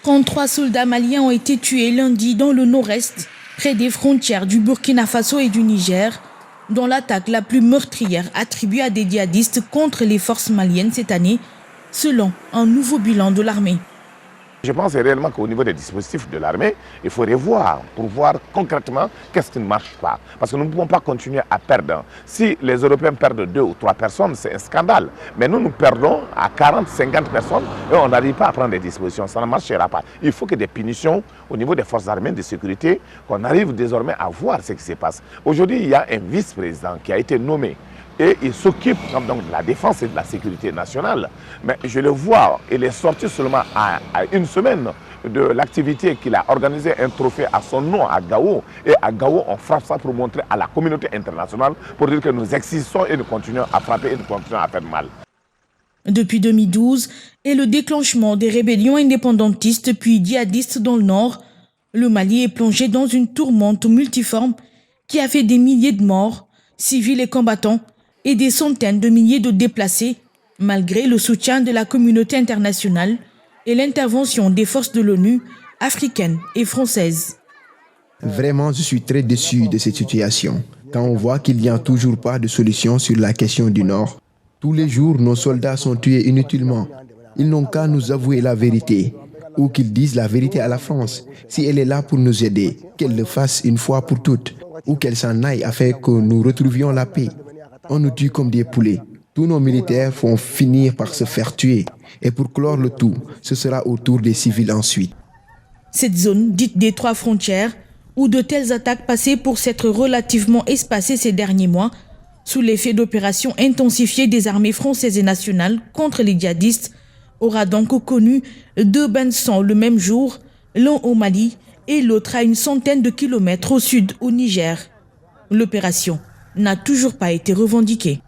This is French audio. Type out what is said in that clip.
33 soldats maliens ont été tués lundi dans le nord-est, près des frontières du Burkina Faso et du Niger, dans l'attaque la plus meurtrière attribuée à des djihadistes contre les forces maliennes cette année, selon un nouveau bilan de l'armée. Je pense réellement qu'au niveau des dispositifs de l'armée, il faut revoir pour voir concrètement qu'est-ce qui ne marche pas. Parce que nous ne pouvons pas continuer à perdre. Si les Européens perdent 2 ou 3 personnes, c'est un scandale. Mais nous perdons à 40, 50 personnes et on n'arrive pas à prendre des dispositions. Ça ne marchera pas. Il faut que des punitions au niveau des forces armées de sécurité, qu'on arrive désormais à voir ce qui se passe. Aujourd'hui, il y a un vice-président qui a été nommé. Et il s'occupe donc de la défense et de la sécurité nationale. Mais je le vois, il est sorti seulement à une semaine de l'activité qu'il a organisé un trophée à son nom à Gao. Et à Gao, on frappe ça pour montrer à la communauté internationale, pour dire que nous existons et nous continuons à frapper et nous continuons à faire mal. Depuis 2012 et le déclenchement des rébellions indépendantistes puis djihadistes dans le nord, le Mali est plongé dans une tourmente multiforme qui a fait des milliers de morts, civils et combattants, et des centaines de milliers de déplacés, malgré le soutien de la communauté internationale et l'intervention des forces de l'ONU, africaines et françaises. Vraiment, je suis très déçu de cette situation. Quand on voit qu'il n'y a toujours pas de solution sur la question du Nord, tous les jours, nos soldats sont tués inutilement. Ils n'ont qu'à nous avouer la vérité, ou qu'ils disent la vérité à la France. Si elle est là pour nous aider, qu'elle le fasse une fois pour toutes, ou qu'elle s'en aille afin que nous retrouvions la paix. On nous tue comme des poulets. Tous nos militaires vont finir par se faire tuer. Et pour clore le tout, ce sera au tour des civils ensuite. Cette zone, dite des 3 frontières, où de telles attaques passaient pour s'être relativement espacées ces derniers mois, sous l'effet d'opérations intensifiées des armées françaises et nationales contre les djihadistes, aura donc connu 2 bains de sang le même jour, l'un au Mali et l'autre à une centaine de kilomètres au sud au Niger. L'opération n'a toujours pas été revendiquée.